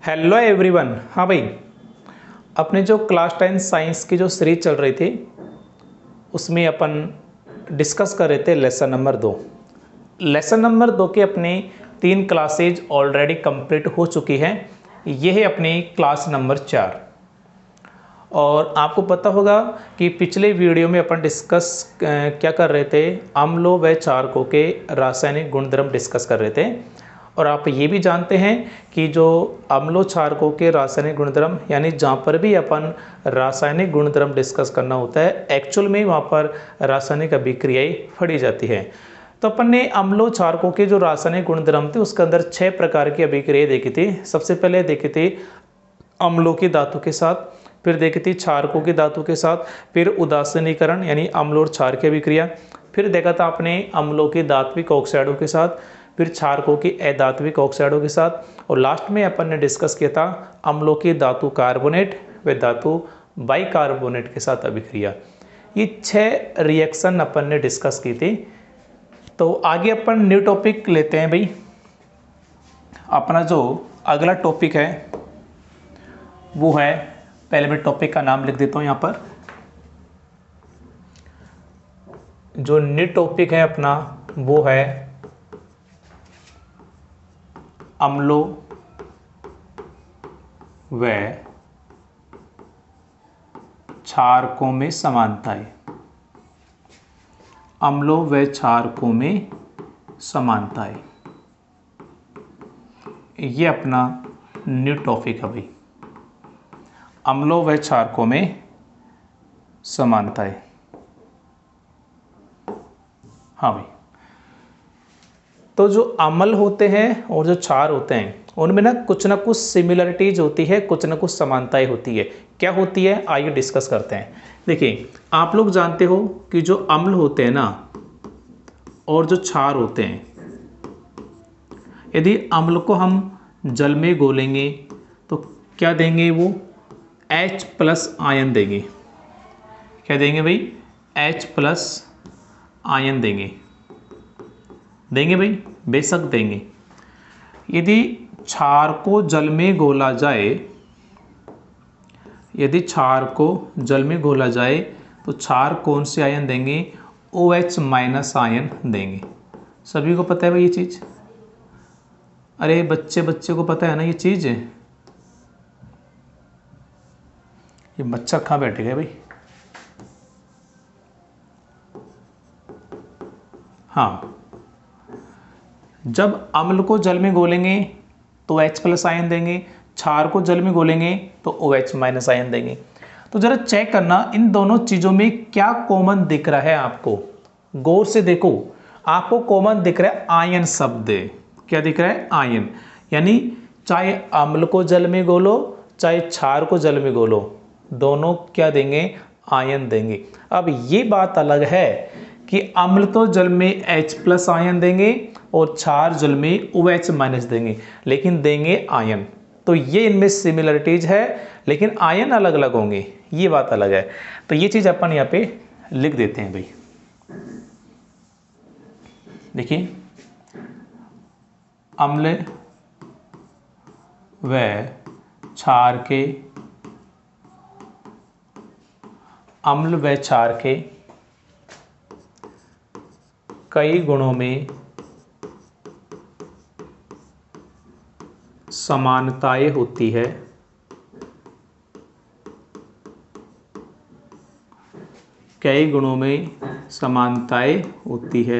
Hello everyone. हाँ भाई, अपने जो क्लास 10 साइंस की जो सीरीज चल रही थी उसमें अपन डिस्कस कर रहे थे लेसन नंबर 2। लेसन नंबर 2 के अपनी 3 क्लासेज ऑलरेडी कंप्लीट हो चुकी हैं। ये है अपनी क्लास नंबर 4। और आपको पता होगा कि पिछले वीडियो में अपन डिस्कस क्या कर रहे थे, अम्लों व क्षारकों के रासायनिक गुणधर्म डिस्कस कर रहे थे। और आप ये भी जानते हैं कि जो अम्लों क्षारकों के रासायनिक गुणधर्म यानी जहाँ पर भी अपन रासायनिक गुणधर्म डिस्कस करना होता है एक्चुअल में वहाँ पर रासायनिक अभिक्रियाएं पढ़ी जाती है। तो अपन ने अम्लों क्षारकों के जो रासायनिक गुणधर्म थे उसके अंदर 6 प्रकार की अभिक्रियाएं देखी थी। सबसे पहले देखी थी अम्लों की धातु के साथ, फिर देखी थी क्षारकों की धातु के साथ, फिर उदासीनीकरण यानी अम्ल और क्षार की अभिक्रिया, फिर देखा था आपने अम्लों की धात्विक ऑक्साइडों के साथ, फिर क्षारकों की अधात्विक ऑक्साइडों के साथ, और लास्ट में अपन ने डिस्कस किया था अम्लों की धातु कार्बोनेट व धातु बाइकार्बोनेट के साथ अभिक्रिया। ये 6 रिएक्शन अपन ने डिस्कस की थी। तो आगे अपन न्यू टॉपिक लेते हैं भाई। अपना जो अगला टॉपिक है वो है, पहले मैं टॉपिक का नाम लिख देता हूं यहां पर। जो न्यू टॉपिक है अपना वो है अम्लों व क्षारकों में समानताएं। अम्लों व क्षारकों में समानताएं, ये अपना न्यू टॉपिक है भाई, अम्लों व क्षारकों में समानताएं। हाँ भाई, तो जो अम्ल होते हैं और जो क्षार होते हैं उनमें ना कुछ सिमिलरिटीज होती है, कुछ ना कुछ समानताएं होती है। क्या होती है आइए डिस्कस करते हैं। देखिए, आप लोग जानते हो कि जो अम्ल होते हैं ना और जो क्षार होते हैं, यदि अम्ल को हम जल में घोलेंगे तो क्या देंगे, वो H+ आयन देंगे। क्या देंगे भाई? H+ आयन देंगे। देंगे भाई, बेशक देंगे। यदि क्षार को जल में घोला जाए, यदि क्षार को जल में घोला जाए तो क्षार कौन से आयन देंगे? OH- आयन देंगे। सभी को पता है भाई ये चीज? अरे बच्चे को पता है ना ये चीज? ये बच्चा कहाँ बैठेगा भाई? हाँ, जब अम्ल को जल में घोलेंगे तो H+ आयन देंगे, क्षार को जल में घोलेंगे तो OH- आयन देंगे। तो जरा चेक करना इन दोनों चीजों में क्या कॉमन दिख रहा है आपको। गौर से देखो, आपको कॉमन दिख रहा है आयन शब्द। क्या दिख रहा है? आयन। यानी चाहे अम्ल को जल में घोलो चाहे क्षार को जल में घोलो, दोनों क्या देंगे? आयन देंगे। अब ये बात अलग है कि अम्ल तो जल में H+ आयन देंगे और क्षार जल में OH- देंगे, लेकिन देंगे आयन। तो ये इनमें सिमिलरिटीज है, लेकिन आयन अलग अलग होंगे, ये बात अलग है। तो ये चीज अपन यहाँ पे लिख देते हैं भाई। देखिए, अम्ल व क्षार के, अम्ल व क्षार के कई गुणों में समानताएं होती है। कई गुणों में समानताएं होती है,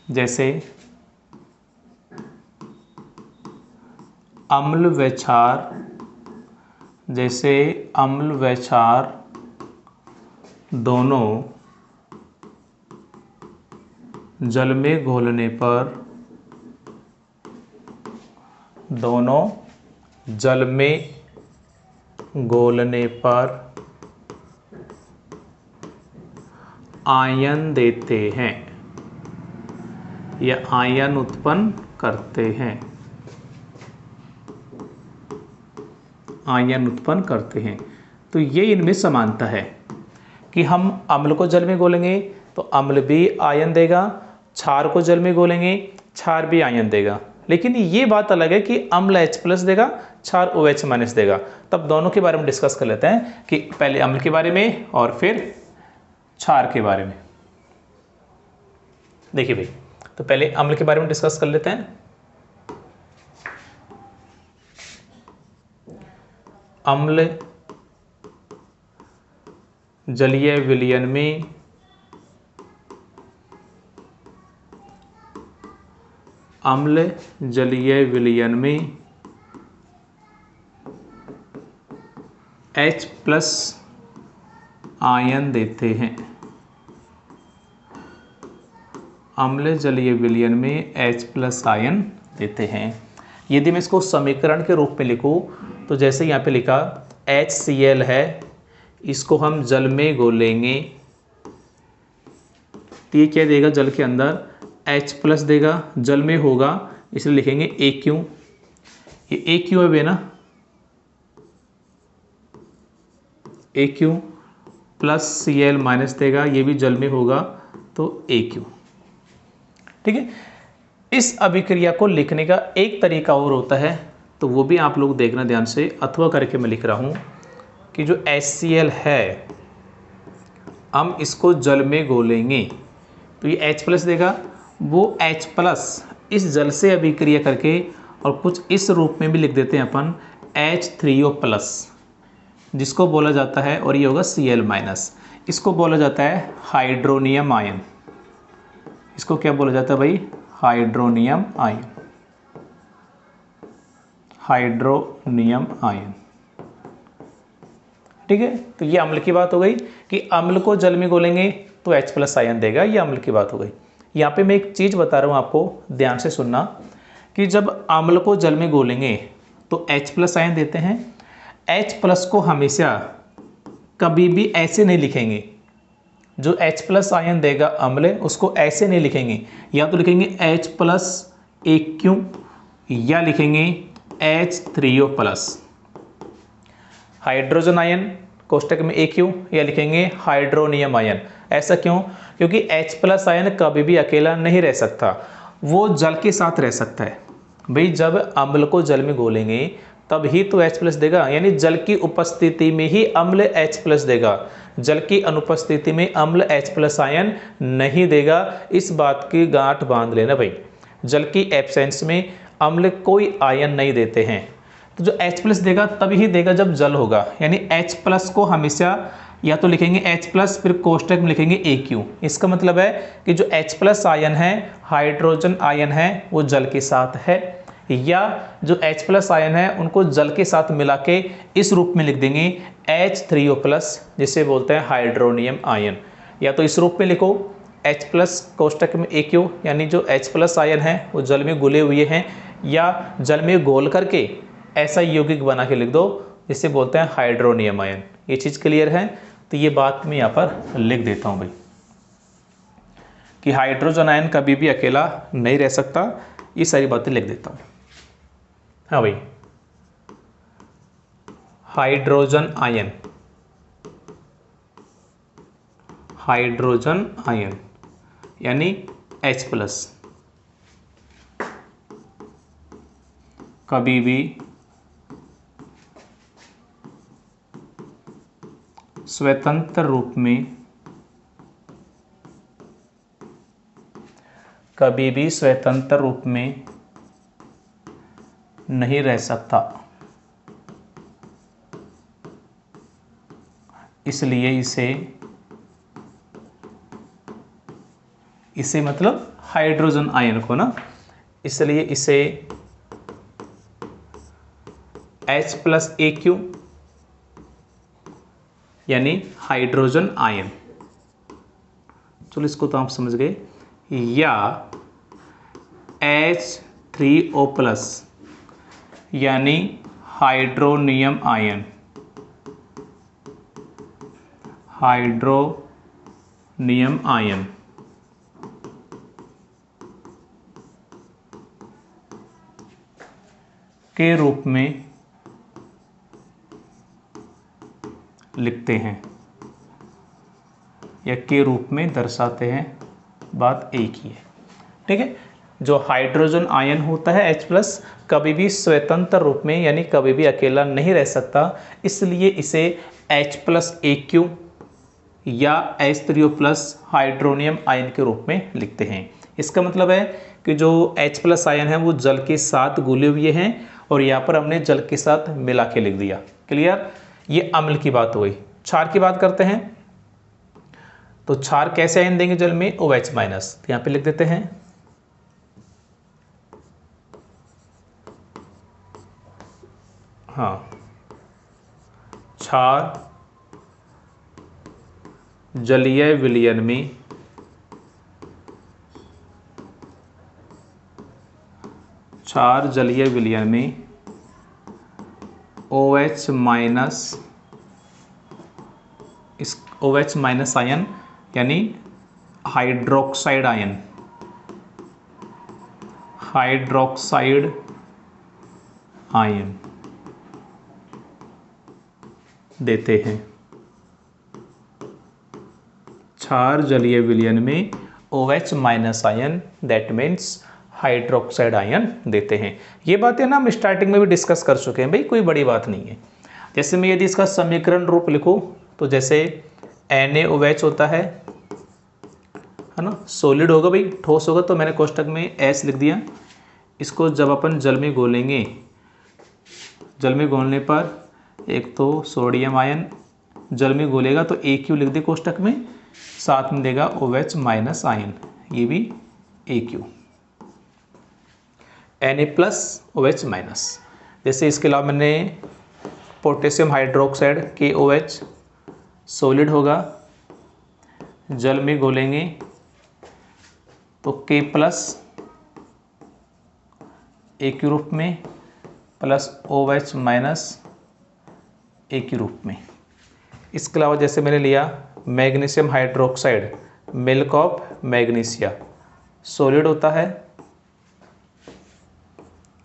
जैसे अम्ल व क्षार, जैसे अम्ल व क्षार दोनों जल में घोलने पर, दोनों जल में घोलने पर आयन देते हैं या आयन उत्पन्न करते हैं। आयन उत्पन्न करते हैं। तो ये इनमें समानता है कि हम अम्ल को जल में घोलेंगे तो अम्ल भी आयन देगा, क्षार को जल में घोलेंगे क्षार भी आयन देगा। लेकिन ये बात अलग है कि अम्ल H+ देगा, क्षार OH- देगा। तब दोनों के बारे में डिस्कस कर लेते हैं कि पहले अम्ल के बारे में और फिर क्षार के बारे में। देखिए भाई, तो पहले अम्ल के बारे में डिस्कस कर लेते हैं। अम्ल जलीय विलयन में अम्ल जलीय विलयन में H+ आयन देते हैं। अम्ल जलीय विलयन में H+ आयन देते हैं। यदि मैं इसको समीकरण के रूप में लिखूं तो जैसे यहाँ पे लिखा HCl है, इसको हम जल में घोलेंगे तो ये क्या देगा, जल के अंदर H+ देगा, जल में होगा इसलिए लिखेंगे AQ। ये AQ है ना, AQ प्लस Cl- देगा, ये भी जल में होगा तो AQ। ठीक है। इस अभिक्रिया को लिखने का एक तरीका और होता है, तो वो भी आप लोग देखना ध्यान से। अथवा करके मैं लिख रहा हूँ कि जो HCl है हम इसको जल में घोलेंगे तो ये H+ देगा, वो H+ इस जल से अभिक्रिया करके और कुछ इस रूप में भी लिख देते हैं अपन H3O+, जिसको बोला जाता है, और ये होगा Cl-, इसको बोला जाता है हाइड्रोनियम आयन। इसको क्या बोला जाता है भाई, हाइड्रोनियम आयन। Hydronium ion. ठीक है। तो ये अम्ल की बात हो गई कि अम्ल को जल में घोलेंगे तो H+ आयन देगा, ये अम्ल की बात हो गई। यहाँ पे मैं एक चीज़ बता रहा हूँ आपको, ध्यान से सुनना, कि जब अम्ल को जल में घोलेंगे तो H+ आयन देते हैं। H+ को हमेशा कभी भी ऐसे नहीं लिखेंगे, जो H+ आयन देगा अम्ल उसको ऐसे नहीं लिखेंगे, या तो लिखेंगे H+ AQ या लिखेंगे H3O+। हाइड्रोजन आयन कोष्टक में AQ या लिखेंगे हाइड्रोनियम आयन। ऐसा क्यों? क्योंकि H+ आयन कभी भी अकेला नहीं रह सकता, वो जल के साथ रह सकता है। भाई जब अम्ल को जल में घोलेंगे तब ही तो H+ देगा, यानी जल की उपस्थिति में ही अम्ल H+ देगा, जल की अनुपस्थिति में अम्ल H+ आयन नहीं देगा। इस बात की गांठ बांध लेना भाई, जल की एब्सेंस में अम्ल कोई आयन नहीं देते हैं। तो जो H+ देगा तभी देगा जब जल होगा, यानी H+ को हमेशा या तो लिखेंगे H+ फिर कोष्टक में लिखेंगे AQ। इसका मतलब है कि जो H+ आयन है, हाइड्रोजन आयन है, वो जल के साथ है, या जो H+ आयन है उनको जल के साथ मिला के इस रूप में लिख देंगे H3O+, जिसे बोलते हैं हाइड्रोनियम आयन। या तो इस रूप में लिखो H+ कोष्टक में AQ, यानी जो H+ आयन है वो जल में घुले हुए हैं, या जल में घोल करके ऐसा यौगिक बना के लिख दो जिसे बोलते हैं हाइड्रोनियम आयन। ये चीज़ क्लियर है? तो ये बात मैं यहाँ पर लिख देता हूँ भाई, कि हाइड्रोजन आयन कभी भी अकेला नहीं रह सकता। ये सारी बातें लिख देता हूँ। हाँ भाई, हाइड्रोजन आयन, हाइड्रोजन आयन यानी H+ कभी भी स्वतंत्र रूप में, कभी भी स्वतंत्र रूप में नहीं रह सकता, इसलिए इसे मतलब हाइड्रोजन आयन को ना, इसलिए इसे H+ AQ यानी हाइड्रोजन आयन, चलो इसको तो आप समझ गए, या H3O+ यानी हाइड्रोनियम आयन, हाइड्रोनियम आयन के रूप में लिखते हैं या के रूप में दर्शाते हैं। बात एक ही है। ठीक है। जो हाइड्रोजन आयन होता है H+, कभी भी स्वतंत्र रूप में यानी कभी भी अकेला नहीं रह सकता, इसलिए इसे H+AQ या H3O+ हाइड्रोनियम आयन के रूप में लिखते हैं। इसका मतलब है कि जो H+ आयन है वो जल के साथ घुले हुए हैं और यहाँ पर हमने जल के साथ मिला के लिख दिया। क्लियर? ये अम्ल की बात हो गई। क्षार की बात करते हैं, तो क्षार कैसे आयन देंगे जल में? OH-, तो यहाँ पे लिख देते हैं हाँ, क्षार जलीय विलयन में OH- इस OH- आयन यानी हाइड्रोक्साइड आयन देते हैं। क्षार जलीय विलयन में OH- ion, that means hydroxide ion देते हैं। ये बातें ना हम स्टार्टिंग में भी डिस्कस कर चुके हैं भाई, कोई बड़ी बात नहीं है। जैसे मैं यदि इसका समीकरण रूप लिखूं तो जैसे NaOH होता है ना, सॉलिड होगा भाई, ठोस होगा, तो मैंने कोष्टक में S लिख दिया। इसको जब अपन जल में घोलेंगे, जल में घोलने पर एक तो सोडियम आयन जल में घोलेगा तो AQ लिख दे कोष्टक में, साथ में देगा OH- आयन, ये भी AQ, Na+OH-। जैसे इसके अलावा मैंने पोटेशियम हाइड्रोक्साइड KOH सॉलिड होगा, जल में घोलेंगे तो K+ AQ रूप में प्लस OH- AQ रूप में। इसके अलावा जैसे मैंने लिया magnesium hydroxide, milk of magnesia, solid होता है,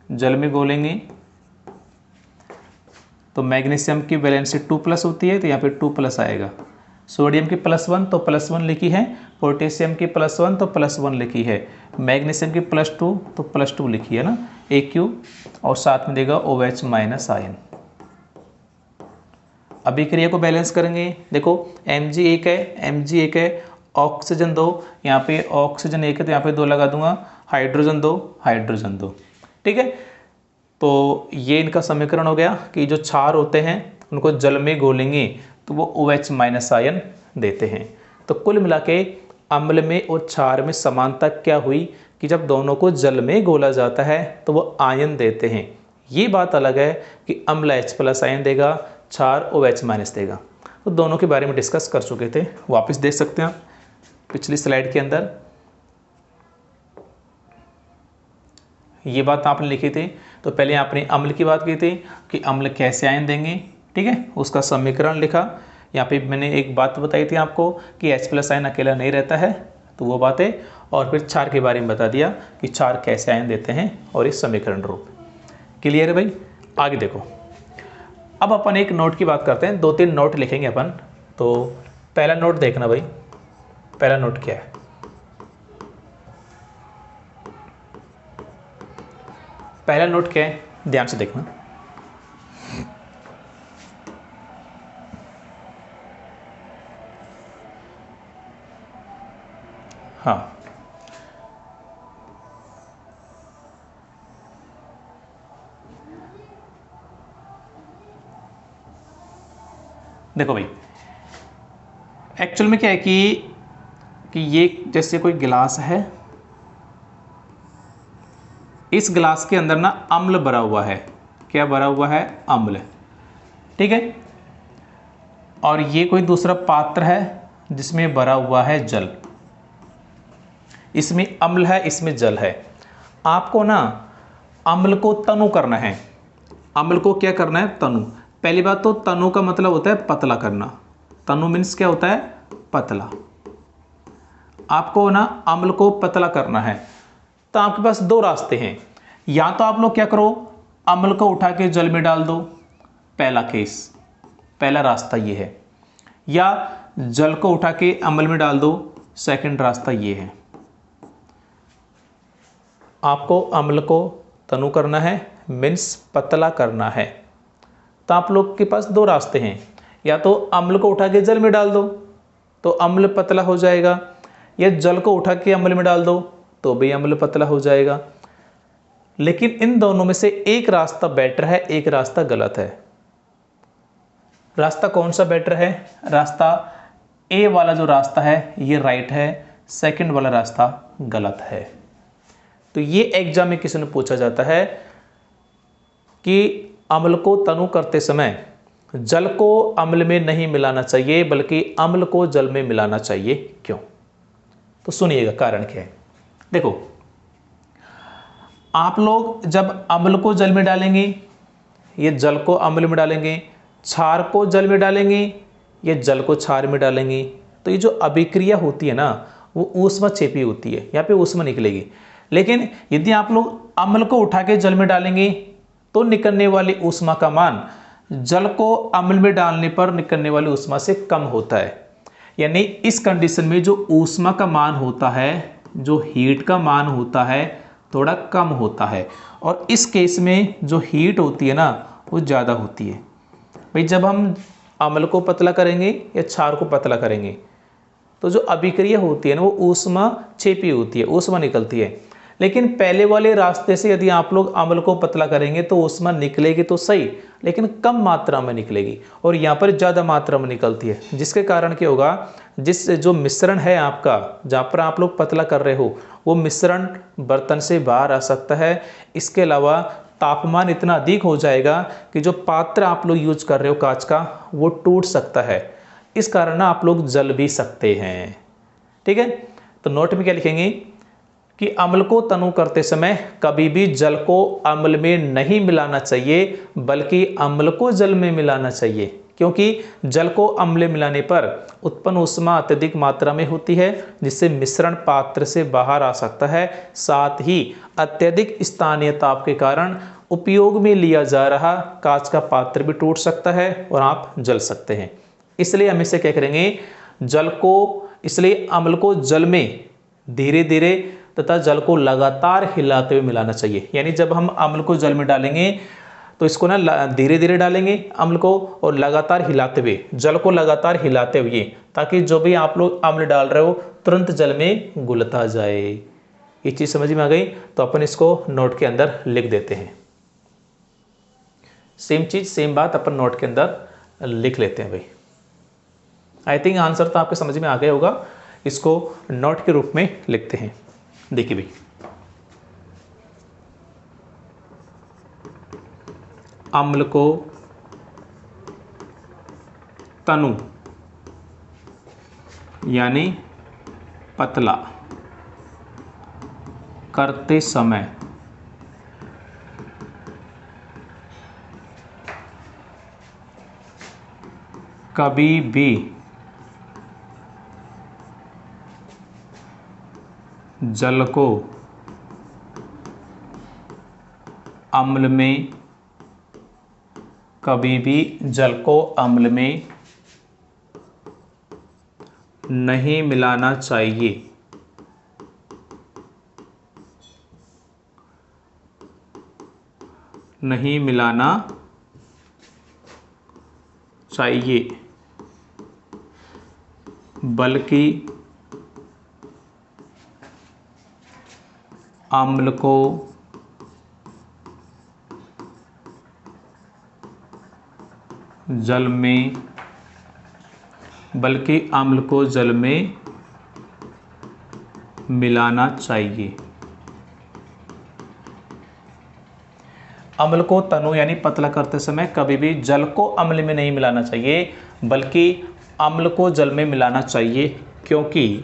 जल में घोलेंगे तो मैग्नीशियम की वैलेंसी 2+ होती है, तो यहाँ पे 2+ आएगा। सोडियम की +1 तो +1 लिखी है, पोटेशियम की +1 तो +1 लिखी है, मैग्नीशियम की +2 तो +2 लिखी है ना, AQ, और साथ में देगा OH- आयन। अभिक्रिया को बैलेंस करेंगे, देखो Mg एक है, ऑक्सीजन 2, यहाँ पे ऑक्सीजन 1 है तो यहाँ पे 2 लगा दूंगा, हाइड्रोजन 2, ठीक है। तो ये इनका समीकरण हो गया कि जो क्षार होते हैं उनको जल में घोलेंगे तो वो OH- आयन देते हैं। तो कुल मिला के अम्ल में और क्षार में समानता क्या हुई कि जब दोनों को जल में घोला जाता है तो वो आयन देते हैं। ये बात अलग है कि अम्ल H+ आयन देगा, क्षार OH- देगा। तो दोनों के बारे में डिस्कस कर चुके थे, वापस देख सकते हैं आप पिछली स्लाइड के अंदर ये बात आपने लिखी थी। तो पहले आपने अम्ल की बात की थी कि अम्ल कैसे आयन देंगे, ठीक है, उसका समीकरण लिखा। यहाँ पे मैंने एक बात बताई थी आपको कि H+ आयन अकेला नहीं रहता है, तो वो बातें, और फिर क्षार के बारे में बता दिया कि क्षार कैसे आयन देते हैं और इस समीकरण रूप। क्लियर है भाई? आगे देखो, अब अपन एक नोट की बात करते हैं, 2-3 नोट लिखेंगे अपन। तो पहला नोट देखना भाई, पहला नोट क्या है? पहला नोट क्या है, ध्यान से देखना। हाँ, देखो भाई, एक्चुअल में क्या है कि ये जैसे कोई गिलास है, इस गिलास के अंदर ना अम्ल भरा हुआ है। क्या भरा हुआ है? अम्ल, ठीक है। और ये कोई दूसरा पात्र है जिसमें भरा हुआ है जल। इसमें अम्ल है, इसमें जल है। आपको ना अम्ल को तनु करना है। अम्ल को क्या करना है? तनु। पहली बात तो तनु का मतलब होता है पतला करना। तनु मीन्स क्या होता है? पतला। आपको ना अम्ल को पतला करना है, तो आपके पास 2 रास्ते हैं। या तो आप लोग क्या करो, अम्ल को उठा के जल में डाल दो, पहला केस, पहला रास्ता ये है। या जल को उठा के अम्ल में डाल दो, सेकंड रास्ता ये है। आपको अम्ल को तनु करना है, मीन्स पतला करना है। तो आप लोग के पास दो रास्ते हैं, या तो अम्ल को उठा के जल में डाल दो तो अम्ल पतला हो जाएगा, या जल को उठा के अम्ल में डाल दो तो भी अम्ल पतला हो जाएगा। लेकिन इन दोनों में से एक रास्ता बेटर है, एक रास्ता गलत है। रास्ता कौन सा बेटर है? रास्ता ए वाला जो रास्ता है ये राइट है, सेकंड वाला रास्ता गलत है। तो ये एग्जाम में किसी ने पूछा जाता है कि अम्ल को तनु करते समय जल को अम्ल में नहीं मिलाना चाहिए बल्कि अम्ल को जल में मिलाना चाहिए, क्यों? तो सुनिएगा कारण क्या है। देखो, आप लोग जब अम्ल को जल में डालेंगे, ये जल को अम्ल में डालेंगे, क्षार को जल में डालेंगे, ये जल को क्षार में डालेंगे, तो ये जो अभिक्रिया होती है ना वो ऊष्मा छेपी होती है, यहाँ पे ऊष्मा निकलेगी। लेकिन यदि आप लोग अम्ल को उठा के जल में डालेंगे तो निकलने वाली ऊष्मा का मान जल को अम्ल में डालने पर निकलने वाली ऊष्मा से कम होता है। यानी इस कंडीशन में जो ऊष्मा का मान होता है, जो हीट का मान होता है, थोड़ा कम होता है। और इस केस में जो हीट होती है ना वो ज़्यादा होती है। भाई जब हम अम्ल को पतला करेंगे या क्षार को पतला करेंगे तो जो अभिक्रिया होती है ना वो ऊष्मा छेपी होती है, ऊष्मा निकलती है। लेकिन पहले वाले रास्ते से यदि आप लोग अम्ल को पतला करेंगे तो ऊष्मा निकलेगी तो सही, लेकिन कम मात्रा में निकलेगी, और यहाँ पर ज़्यादा मात्रा में निकलती है। जिसके कारण क्या होगा, जिस जो मिश्रण है आपका, जहाँ पर आप लोग पतला कर रहे हो, वो मिश्रण बर्तन से बाहर आ सकता है। इसके अलावा तापमान इतना अधिक हो जाएगा कि जो पात्र आप लोग यूज कर रहे हो कांच का वो टूट सकता है। इस कारण ना आप लोग जल भी सकते हैं। ठीक है, तो नोट में क्या लिखेंगे कि अम्ल को तनु करते समय कभी भी जल को अम्ल में नहीं मिलाना चाहिए बल्कि अम्ल को जल में मिलाना चाहिए, क्योंकि जल को अम्ल में मिलाने पर उत्पन्न ऊष्मा अत्यधिक मात्रा में होती है जिससे मिश्रण पात्र से बाहर आ सकता है। साथ ही अत्यधिक स्थानीय ताप के कारण उपयोग में लिया जा रहा कांच का पात्र भी टूट सकता है और आप जल सकते हैं। इसलिए हम इसे क्या करेंगे, जल को, इसलिए अम्ल को जल में धीरे धीरे तथा जल को लगातार हिलाते हुए मिलाना चाहिए। यानी जब हम अम्ल को जल में डालेंगे तो इसको ना धीरे धीरे डालेंगे अम्ल को, और लगातार हिलाते हुए, जल को लगातार हिलाते हुए, ताकि जो भी आप लोग अम्ल डाल रहे हो तुरंत जल में घुलता जाए। ये चीज़ समझ में आ गई? तो अपन इसको नोट के अंदर लिख देते हैं। सेम चीज़ सेम बात अपन नोट के अंदर लिख लेते हैं भाई। आई थिंक आंसर तो आपके समझ में आ गया होगा। इसको नोट के रूप में लिखते हैं। देखिए भाई, अम्ल को तनु यानी पतला करते समय कभी भी जल को अम्ल में, कभी भी जल को अम्ल में नहीं मिलाना चाहिए। नहीं मिलाना चाहिए बल्कि अम्ल को जल में, बल्कि अम्ल को जल में मिलाना चाहिए। अम्ल को तनु यानी पतला करते समय कभी भी जल को अम्ल में नहीं मिलाना चाहिए बल्कि अम्ल को जल में मिलाना चाहिए, क्योंकि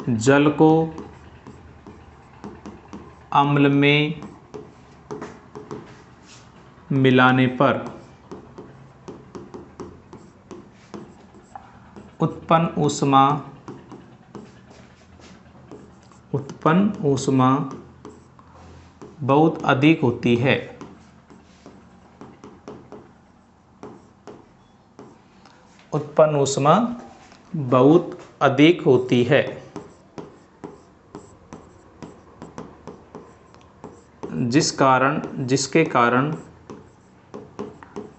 जल को अम्ल में मिलाने पर उत्पन्न ऊष्मा बहुत अधिक होती है। उत्पन्न ऊष्मा बहुत अधिक होती है, जिसके कारण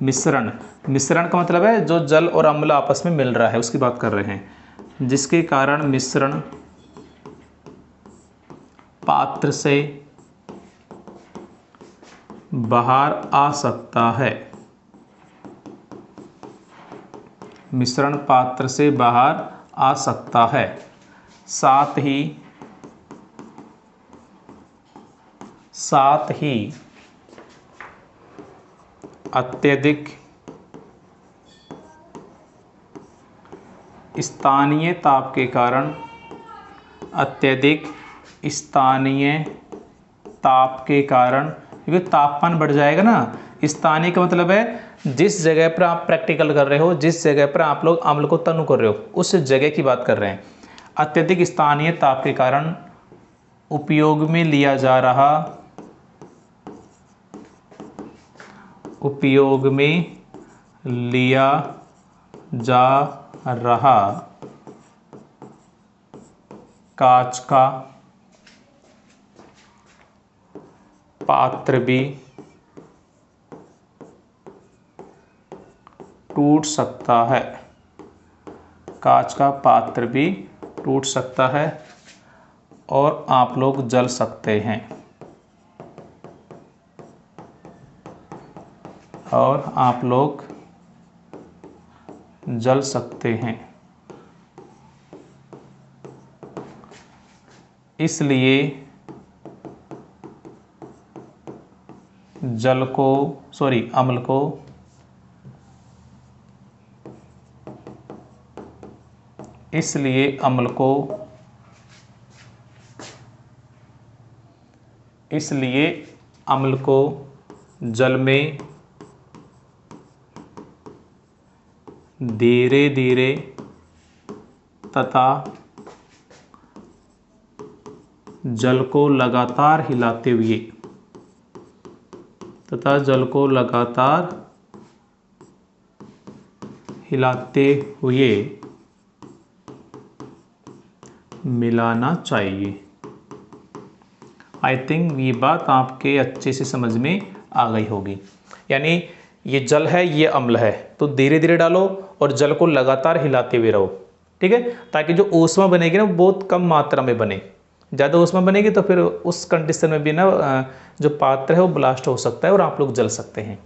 मिश्रण का मतलब है जो जल और अम्ल आपस में मिल रहा है उसकी बात कर रहे हैं, जिसके कारण मिश्रण पात्र से बाहर आ सकता है, मिश्रण पात्र से बाहर आ सकता है। साथ ही अत्यधिक स्थानीय ताप के कारण, क्योंकि तापमान बढ़ जाएगा ना। स्थानीय का मतलब है जिस जगह पर आप प्रैक्टिकल कर रहे हो, जिस जगह पर आप लोग अम्ल को तनु कर रहे हो, उस जगह की बात कर रहे हैं। अत्यधिक स्थानीय ताप के कारण उपयोग में लिया जा रहा कांच का पात्र भी टूट सकता है, कांच का पात्र भी टूट सकता है और आप लोग जल सकते हैं, इसलिए अम्ल को जल में धीरे धीरे तथा जल को लगातार हिलाते हुए मिलाना चाहिए। आई थिंक ये बात आपके अच्छे से समझ में आ गई होगी। यानी ये जल है, ये अम्ल है, तो धीरे धीरे डालो और जल को लगातार हिलाते हुए रहो, ठीक है, ताकि जो ऊष्मा बनेगी ना बहुत कम मात्रा में बने। ज़्यादा ऊष्मा बनेगी तो फिर उस कंडीशन में भी ना जो पात्र है वो ब्लास्ट हो सकता है और आप लोग जल सकते हैं।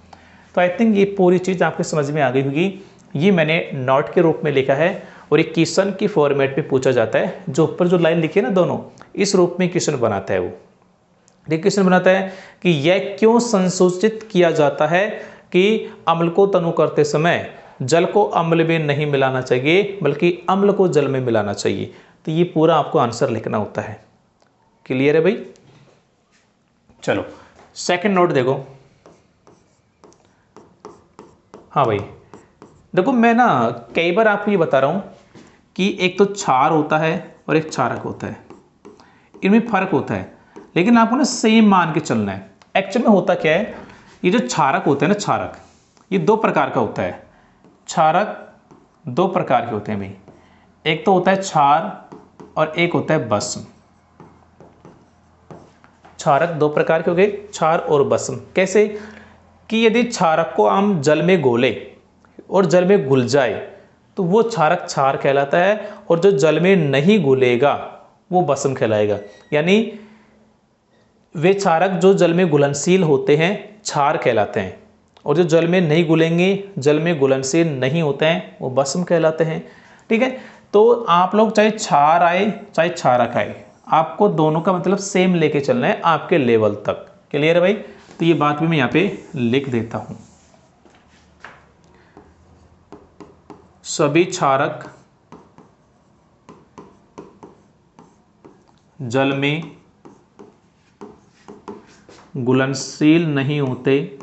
तो आई थिंक ये पूरी चीज़ आपके समझ में आ गई होगी। ये मैंने नोट के रूप में लिखा है और एक क्वेश्चन की फॉर्मेट में पूछा जाता है। जो ऊपर जो लाइन लिखी है ना दोनों, इस रूप में क्वेश्चन बनाता है वो। क्वेश्चन बनाता है कि यह क्यों संसूचित किया जाता है कि अम्ल को तनु करते समय जल को अम्ल में नहीं मिलाना चाहिए बल्कि अम्ल को जल में मिलाना चाहिए। तो ये पूरा आपको आंसर लिखना होता है। क्लियर है भाई? चलो सेकंड नोट देखो। हाँ भाई देखो, मैं ना कई बार आपको ये बता रहा हूँ कि एक तो क्षार होता है और एक क्षारक होता है, इनमें फर्क होता है, लेकिन आपको ना सेम मान के चलना है। एक्चुअल में होता क्या है, ये जो क्षारक होते हैं ना, क्षारक ये दो प्रकार का होता है। क्षारक दो प्रकार के होते हैं भाई, एक तो होता है क्षार और एक होता है भस्म। क्षारक दो प्रकार के हो गए, क्षार और भस्म। कैसे कि यदि क्षारक को हम जल में घोले और जल में घुल जाए तो वो क्षारक क्षार कहलाता है, और जो जल में नहीं घुलेगा वो भस्म कहलाएगा। यानी वे क्षारक जो जल में घुलनशील होते हैं क्षार कहलाते हैं, और जो जल में नहीं घुलेंगे, जल में घुलनशील नहीं होते हैं, वो भस्म कहलाते हैं। ठीक है, तो आप लोग चाहे क्षार आए चाहे क्षारक आए, आपको दोनों का मतलब सेम लेके चलना है आपके लेवल तक। क्लियर है भाई? तो ये बात भी मैं यहाँ पे लिख देता हूँ। सभी क्षारक जल में घुलनशील नहीं होते,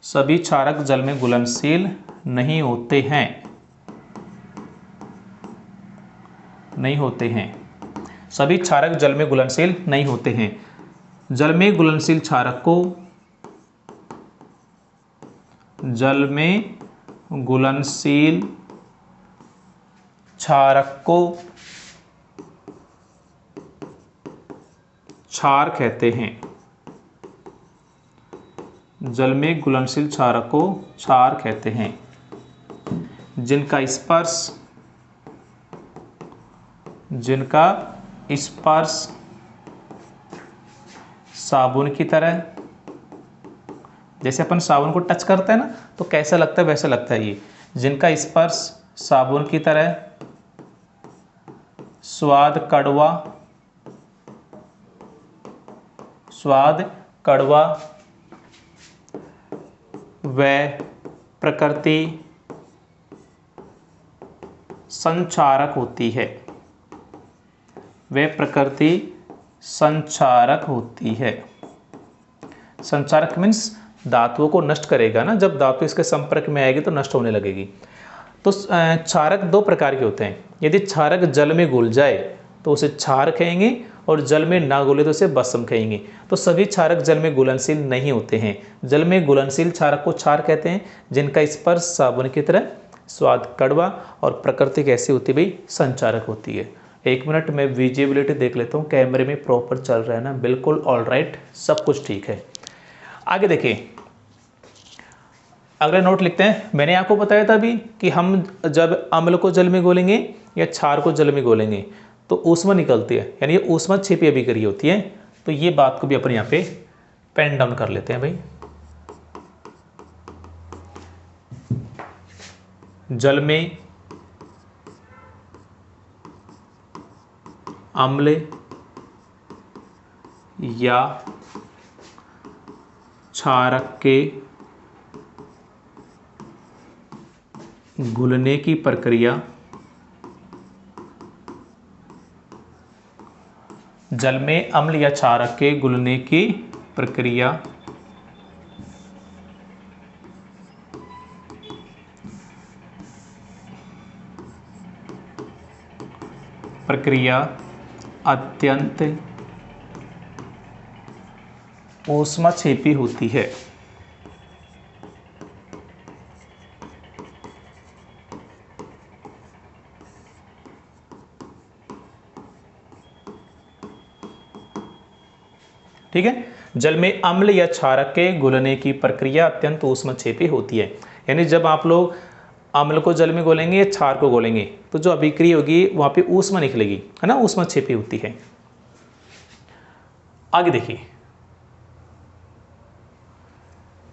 सभी क्षारक जल में घुलनशील नहीं होते हैं, सभी क्षारक जल में घुलनशील नहीं होते हैं। जल में घुलनशील क्षारक को जल में घुलनशील क्षारक को क्षार कहते हैं। जल में घुलनशील क्षारक को क्षार कहते हैं, जिनका स्पर्श साबुन की तरह, जैसे अपन साबुन को टच करते हैं ना तो कैसा लगता है वैसा लगता है ये, जिनका स्पर्श साबुन की तरह, स्वाद कड़वा व प्रकृति संचारक होती है। संचारक मीन्स धातुओं को नष्ट करेगा ना, जब धातु इसके संपर्क में आएगी तो नष्ट होने लगेगी। तो क्षारक दो प्रकार के होते हैं। यदि क्षारक जल में घुल जाए तो उसे क्षार कहेंगे, और जल में ना घुले तो उसे भस्म कहेंगे। तो सभी क्षारक जल में घुलनशील नहीं होते हैं। जल में घुलनशील क्षारक को क्षार कहते हैं, जिनका स्पर्श साबुन की तरह, स्वाद कड़वा और प्रकृति कैसी होती है भाई, संचारक होती है। 1 मिनट में विजिबिलिटी देख लेता हूँ, कैमरे में प्रॉपर चल रहा है ना, बिल्कुल ऑल राइट, सब कुछ ठीक है। आगे देखिए, अगला नोट लिखते हैं। मैंने आपको बताया था अभी कि हम जब अम्ल को जल में घोलेंगे या क्षार को जल में घोलेंगे तो ऊष्मा निकलती है, यानी ये ऊष्मा छिपी अभिक्रिया होती है। तो ये बात को भी अपन यहाँ पे पेन डाउन कर लेते हैं भाई। जल में अम्ल या क्षारक के घुलने की प्रक्रिया, जल में अम्ल या क्षारक के घुलने की प्रक्रिया अत्यंत ऊष्माक्षेपी होती है। ठीक है, जल में अम्ल या क्षारक के घुलने की प्रक्रिया अत्यंत ऊष्माक्षेपी होती है। यानी जब आप लोग अम्ल को जल में घोलेंगे या क्षार को घोलेंगे तो जो अभिक्रिया होगी वहां पे ऊष्मा निकलेगी, है ना, ऊष्माक्षेपी होती है। आगे देखिए,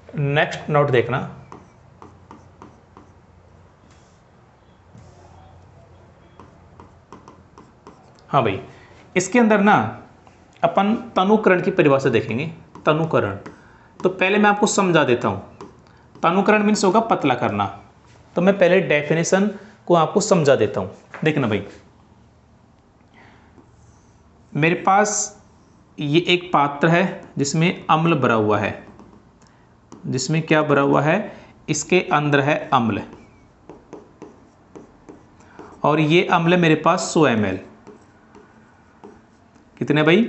नेक्स्ट नोट देखना। हाँ भाई, इसके अंदर ना अपन तनुकरण की परिभाषा देखेंगे। तनुकरण, तो पहले मैं आपको समझा देता हूं। तनुकरण मीन्स होगा पतला करना। तो मैं पहले डेफिनेशन को आपको समझा देता हूं। देखना भाई, मेरे पास ये एक पात्र है जिसमें अम्ल भरा हुआ है। जिसमें क्या भरा हुआ है, इसके अंदर है अम्ल, और ये अम्ल मेरे पास 100 ml। कितने भाई,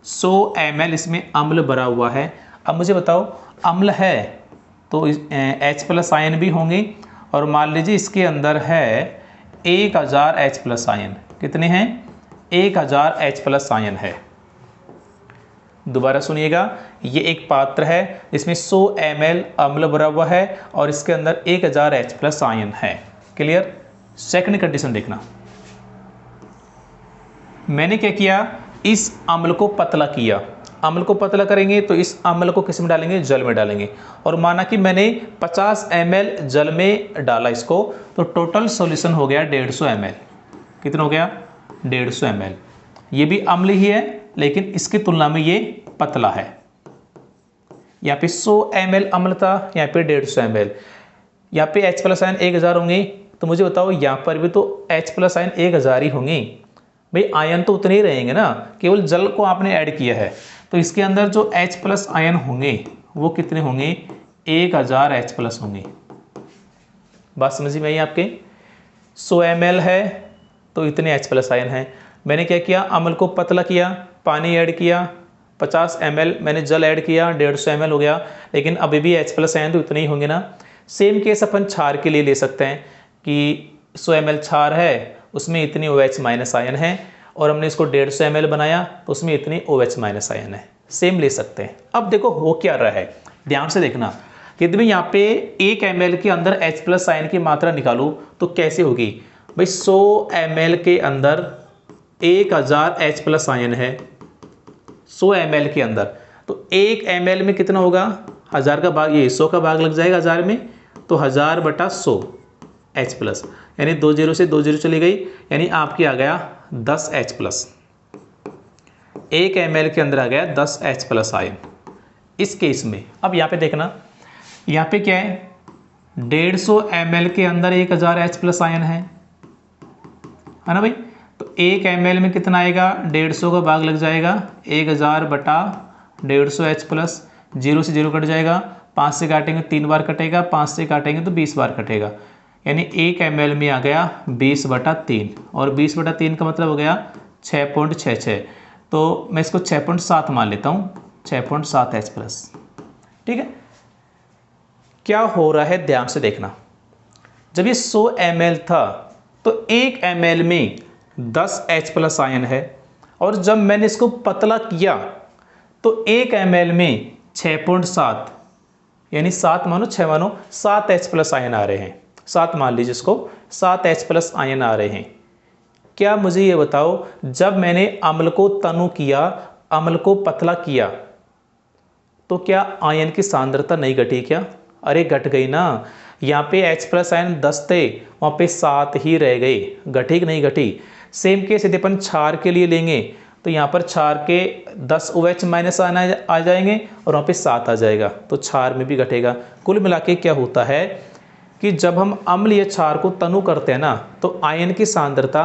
100 ml इसमें अम्ल भरा हुआ है। अब मुझे बताओ, अम्ल है तो H+ आयन भी होंगे, और मान लीजिए इसके अंदर है 1000 H+ आयन। कितने हैं, 1000 H+ आयन है। दोबारा सुनिएगा, ये एक पात्र है जिसमें 100 ml अम्ल भरा हुआ है और इसके अंदर 1000 H+ आयन है। क्लियर। सेकंड कंडीशन देखना, मैंने क्या किया, इस अम्ल को पतला किया। अम्ल को पतला करेंगे तो इस अम्ल को किस में डालेंगे, जल में डालेंगे। और माना कि मैंने 50 ml जल में डाला इसको, तो टोटल सॉल्यूशन हो गया 150 ml। कितना हो गया, 150 ml। ये भी अम्ल ही है लेकिन इसकी तुलना में ये पतला है। यहाँ पे 100 ml अम्ल था, यहाँ पे 150 ml। यहाँ पे H+ आयन 1000 होंगे, तो मुझे बताओ यहाँ पर भी तो H+ आयन 1000 ही होंगे भाई। आयन तो उतने ही रहेंगे ना, केवल जल को आपने ऐड किया है। तो इसके अंदर जो H+ आयन होंगे वो कितने होंगे, 1000 H+ होंगे। बात समझ में आई आपके। 100 ml है तो इतने H+ आयन है। मैंने क्या किया, अम्ल को पतला किया, पानी ऐड किया, 50 ml मैंने जल ऐड किया, 150 ml हो गया। लेकिन अभी भी H+ आयन तो इतने ही होंगे ना। सेम केस अपन क्षार के लिए ले सकते हैं कि 100 ml क्षार है, उसमें इतनी OH माइनस आयन है, और हमने इसको 150 ml बनाया तो उसमें इतनी OH माइनस आयन है। सेम ले सकते हैं। अब देखो हो क्या रहा है, ध्यान से देखना। यदि मैं यहाँ पे 1 ml के अंदर H प्लस आयन की मात्रा निकालूँ तो कैसे होगी भाई। 100 ml के अंदर 1000 H प्लस आयन है 100 ml के अंदर, तो 1 ml में कितना होगा, 1000 का भाग, ये 100 का भाग लग जाएगा 1000 में, तो 1000/100 H प्लस, यानी 2 0 से 2 0 चली गई, यानी आपकी आ गया 10 H प्लस। 1 ml के अंदर आ गया 10 H प्लस आयन इस केस में। अब यहाँ पे देखना, यहाँ पे क्या है, 150 ml के अंदर 1000 H प्लस आयन है ना भाई। तो 1 ml में कितना आएगा, 150 का भाग लग जाएगा 1000/150 H प्लस, 0 से 0 कट जाएगा, 5 से काटेंगे 3 बार कटेगा, 5 से काटेंगे तो 20 बार कटेगा, यानी 1 ml में आ गया 20/3, और 20/3 का मतलब हो गया 6.66, तो मैं इसको 6.7 मान लेता हूँ, 6.7 H प्लस। ठीक है, क्या हो रहा है ध्यान से देखना। जब ये 100 ml था तो 1 ml में 10 H प्लस आयन है, और जब मैंने इसको पतला किया तो 1 ml में 6.7, यानी 7 मानो 6 मानो 7 H प्लस आयन आ रहे हैं, 7 मान लीजिए इसको, 7 H प्लस आयन आ रहे हैं। क्या मुझे ये बताओ, जब मैंने अम्ल को तनु किया, अम्ल को पतला किया, तो क्या आयन की सांद्रता नहीं घटी क्या? अरे घट गई ना। यहाँ पे H प्लस आयन 10 थे, वहाँ पे 7 ही रह गए, घटी कि नहीं घटी। सेम केस यदि अपन क्षार के लिए लेंगे तो यहाँ पर क्षार के 10 OH माइनस आना आ जाएंगे और वहाँ पे 7 आ जाएगा, तो क्षार में भी घटेगा। कुल मिला के क्या होता है कि जब हम अम्ल या क्षार को तनु करते हैं ना, तो आयन की सांद्रता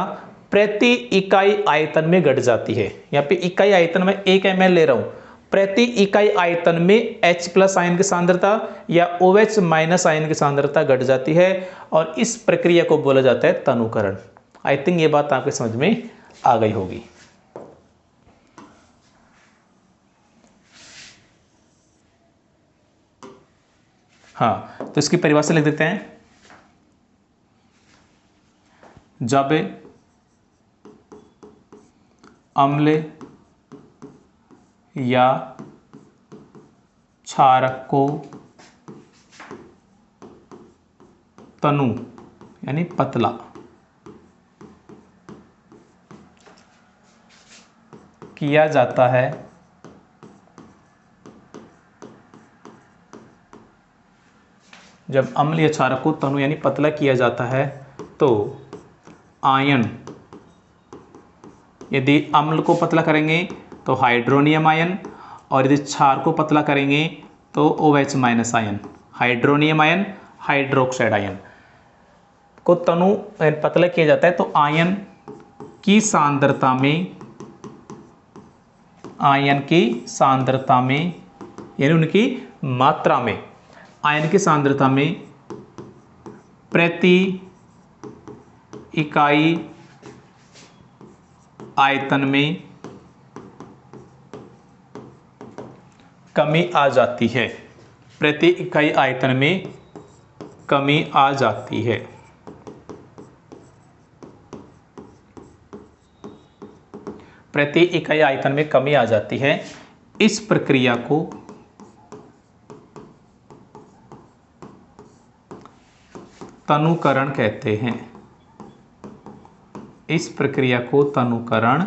प्रति इकाई आयतन में घट जाती है। यहाँ पे इकाई आयतन में 1 ml ले रहा हूँ, प्रति इकाई आयतन में H प्लस आयन की सांद्रता या OH माइनस आयन की सांद्रता घट जाती है, और इस प्रक्रिया को बोला जाता है तनुकरण। आई थिंक ये बात आपके समझ में आ गई होगी। हाँ, तो इसकी परिभाषा लिख देते हैं। जब अम्ल या क्षारक को तनु यानी पतला किया जाता है, जब अम्ल या क्षारक को तनु यानी पतला किया जाता है, तो आयन, यदि अम्ल को पतला करेंगे तो हाइड्रोनियम आयन, और यदि क्षार को पतला करेंगे तो OH minus ion, hydronium ion, hydroxide ion को तनु पतला किया जाता है, तो आयन की सांद्रता में, आयन की सांद्रता में यानी उनकी मात्रा में, आयन की सांद्रता में प्रति इकाई आयतन में कमी आ जाती है, प्रति इकाई आयतन में कमी आ जाती है। प्रति इकाई आयतन में कमी आ जाती है। इस प्रक्रिया को तनुकरण कहते हैं। इस प्रक्रिया को तनुकरण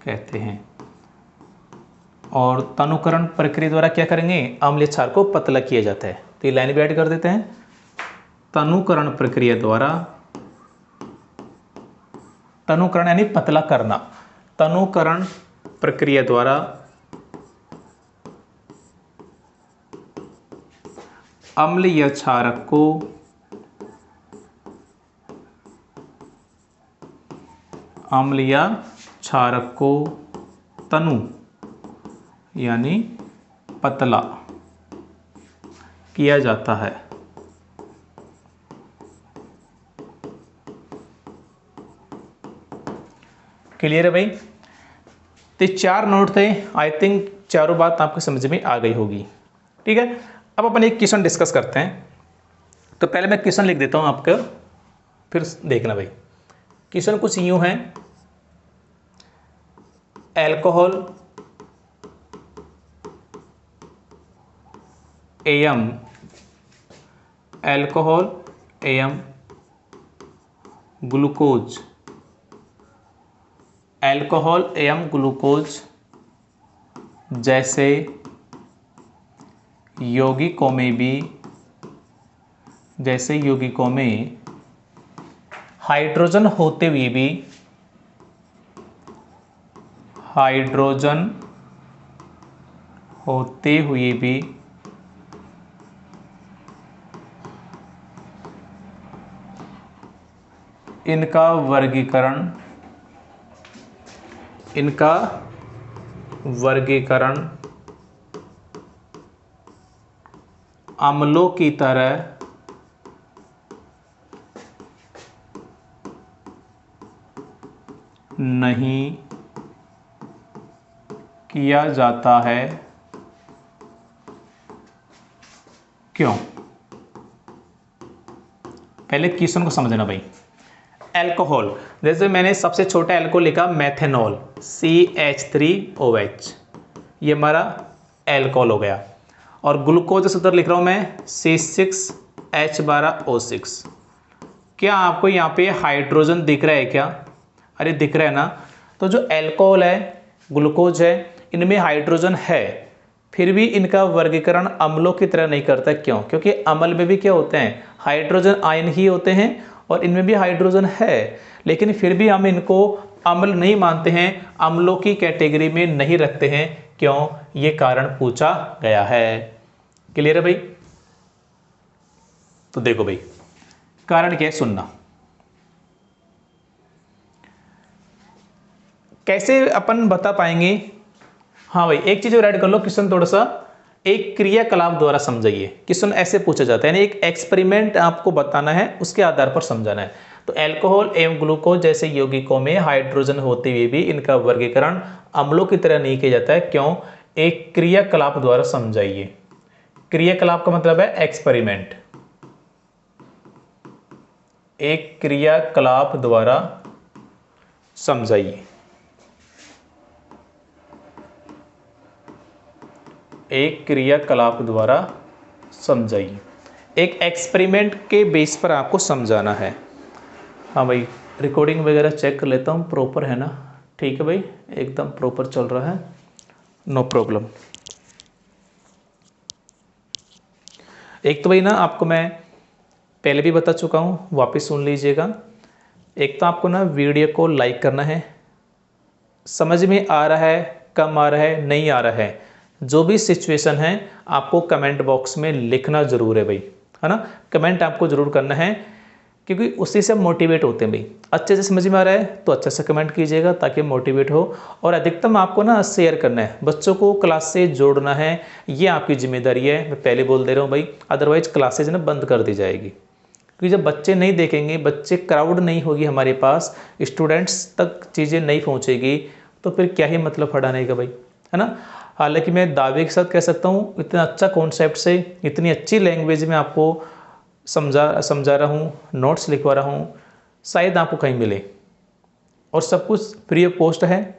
कहते हैं। और तनुकरण प्रक्रिया द्वारा क्या करेंगे, अम्ल क्षार को पतला किया जाता है। तो ये लाइन भी ऐड कर देते हैं। तनुकरण प्रक्रिया द्वारा, तनुकरण यानी पतला करना, तनुकरण प्रक्रिया द्वारा अम्ल या क्षारक को तनु यानी पतला किया जाता है। क्लियर है भाई? तो 4 नोट थे, आई थिंक चारों बात आपको समझ में आ गई होगी। ठीक है, अब अपन एक क्वेश्चन डिस्कस करते हैं। तो पहले मैं क्वेश्चन लिख देता हूँ आपका, फिर देखना भाई। क्वेश्चन कुछ यूं है, एल्कोहल एम ग्लूकोज, एल्कोहल एम ग्लूकोज जैसे यौगिकों में हाइड्रोजन होते हुए भी इनका वर्गीकरण अम्लों की तरह नहीं किया जाता है, क्यों? पहले क्वेश्चन को समझना भाई। एल्कोहल, जैसे मैंने सबसे छोटा एल्कोहल लिखा मेथेनॉल CH3OH, ये हमारा एल्कोहल हो गया। और ग्लूकोज सूत्र लिख रहा हूं मैं C6H12O6। क्या आपको यहाँ पे हाइड्रोजन दिख रहा है क्या? अरे दिख रहा है ना। तो जो एल्कोहल है, ग्लूकोज है, इनमें हाइड्रोजन है, फिर भी इनका वर्गीकरण अम्लों की तरह नहीं करता। क्यों? क्योंकि अम्ल में भी क्या होते हैं? हाइड्रोजन आयन ही होते हैं, और इनमें भी हाइड्रोजन है, लेकिन फिर भी हम इनको अम्ल नहीं मानते हैं, अम्लों की कैटेगरी में नहीं रखते हैं। क्यों? ये कारण पूछा गया है। क्लियर है भाई? तो देखो भाई, कारण क्या है सुनना। कैसे अपन बता पाएंगे? हाँ भाई, एक चीज और ऐड कर लो, क्वेश्चन थोड़ा सा एक क्रियाकलाप द्वारा समझाइए। क्वेश्चन ऐसे पूछा जाता है, यानी एक एक्सपेरिमेंट आपको बताना है, उसके आधार पर समझाना है। तो एल्कोहल एवं ग्लूकोज जैसे यौगिकों में हाइड्रोजन होते हुए भी इनका वर्गीकरण अम्लों की तरह नहीं किया जाता है। क्यों? एक क्रियाकलाप द्वारा समझाइए। क्रियाकलाप का मतलब है एक्सपेरिमेंट। एक क्रियाकलाप द्वारा समझाइए। एक क्रियाकलाप द्वारा समझाइए। एक एक्सपेरिमेंट के बेस पर आपको समझाना है। हाँ भाई, रिकॉर्डिंग वगैरह चेक कर लेता हूँ, प्रॉपर है ना? ठीक है भाई, एकदम प्रॉपर चल रहा है, नो प्रॉब्लम। एक तो भाई ना आपको मैं पहले भी बता चुका हूँ, वापस सुन लीजिएगा। एक तो आपको ना वीडियो को लाइक करना है, समझ में आ रहा है, कम आ रहा है, नहीं आ रहा है, जो भी सिचुएशन है आपको कमेंट बॉक्स में लिखना जरूर है भाई, है ना? कमेंट आपको जरूर करना है, क्योंकि उसी से हम मोटिवेट होते हैं भाई। अच्छे से समझ में आ रहा है तो अच्छे से कमेंट कीजिएगा ताकि मोटिवेट हो। और अधिकतम आपको ना शेयर करना है, बच्चों को क्लास से जोड़ना है, ये आपकी जिम्मेदारी है। मैं पहले बोल दे रहा हूँ भाई, अदरवाइज क्लासेज ना बंद कर दी जाएगी, क्योंकि जब बच्चे नहीं देखेंगे, बच्चे क्राउड नहीं होगी हमारे पास, स्टूडेंट्स तक चीज़ें नहीं पहुँचेगी, तो फिर क्या ही मतलब पढ़ाने का भाई, है ना? हालांकि मैं दावे के साथ कह सकता हूँ, इतना अच्छा कॉन्सेप्ट से, इतनी अच्छी लैंग्वेज में आपको समझा रहा हूँ, नोट्स लिखवा रहा हूँ, शायद आपको कहीं मिले। और सब कुछ फ्री ऑफ कॉस्ट है।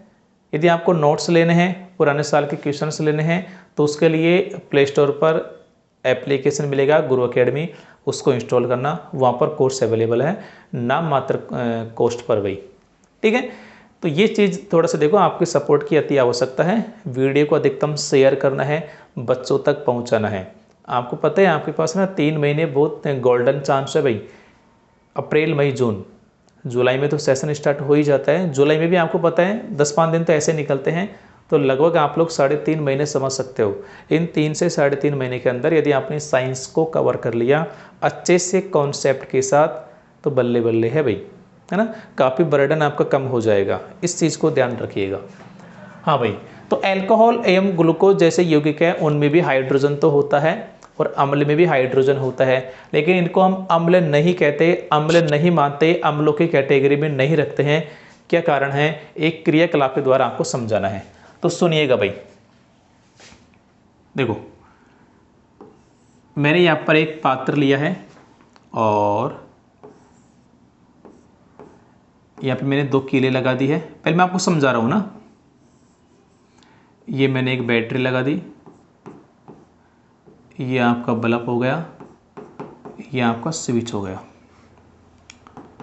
यदि आपको नोट्स लेने हैं, पुराने साल के क्वेश्चंस लेने हैं, तो उसके लिए प्ले स्टोर पर एप्लीकेशन मिलेगा गुरु अकेडमी, उसको इंस्टॉल करना, वहाँ पर कोर्स अवेलेबल है, नाम मात्र कॉस्ट पर भाई। ठीक है, तो ये चीज़ थोड़ा सा देखो, आपकी सपोर्ट की अति आवश्यकता है। वीडियो को अधिकतम शेयर करना है, बच्चों तक पहुंचाना है। आपको पता है आपके पास ना 3 महीने बहुत गोल्डन चांस है भाई, अप्रैल मई जून। जुलाई में तो सेशन स्टार्ट हो ही जाता है, जुलाई में भी आपको पता है 10-5 दिन तो ऐसे निकलते हैं, तो लगभग आप लोग 3.5 महीने समझ सकते हो। इन 3 से 3.5 महीने के अंदर यदि आपने साइंस को कवर कर लिया अच्छे से कॉन्सेप्ट के साथ, तो बल्ले बल्ले है भाई, है ना? काफ़ी बर्डन आपका कम हो जाएगा, इस चीज़ को ध्यान रखिएगा। हाँ भाई, तो अल्कोहल एवं ग्लूकोज जैसे यौगिक है, उनमें भी हाइड्रोजन तो होता है और अम्ल में भी हाइड्रोजन होता है, लेकिन इनको हम अम्ल नहीं कहते, अम्ल नहीं मानते, अम्लों की कैटेगरी में नहीं रखते हैं। क्या कारण है? एक क्रियाकलाप के द्वारा आपको समझाना है, तो सुनिएगा भाई। देखो, मैंने यहाँ पर एक पात्र लिया है और यहाँ पे मैंने 2 कीलें लगा दी है। पहले मैं आपको समझा रहा हूँ ना। ये मैंने एक बैटरी लगा दी, ये आपका बल्ब हो गया, ये आपका स्विच हो गया,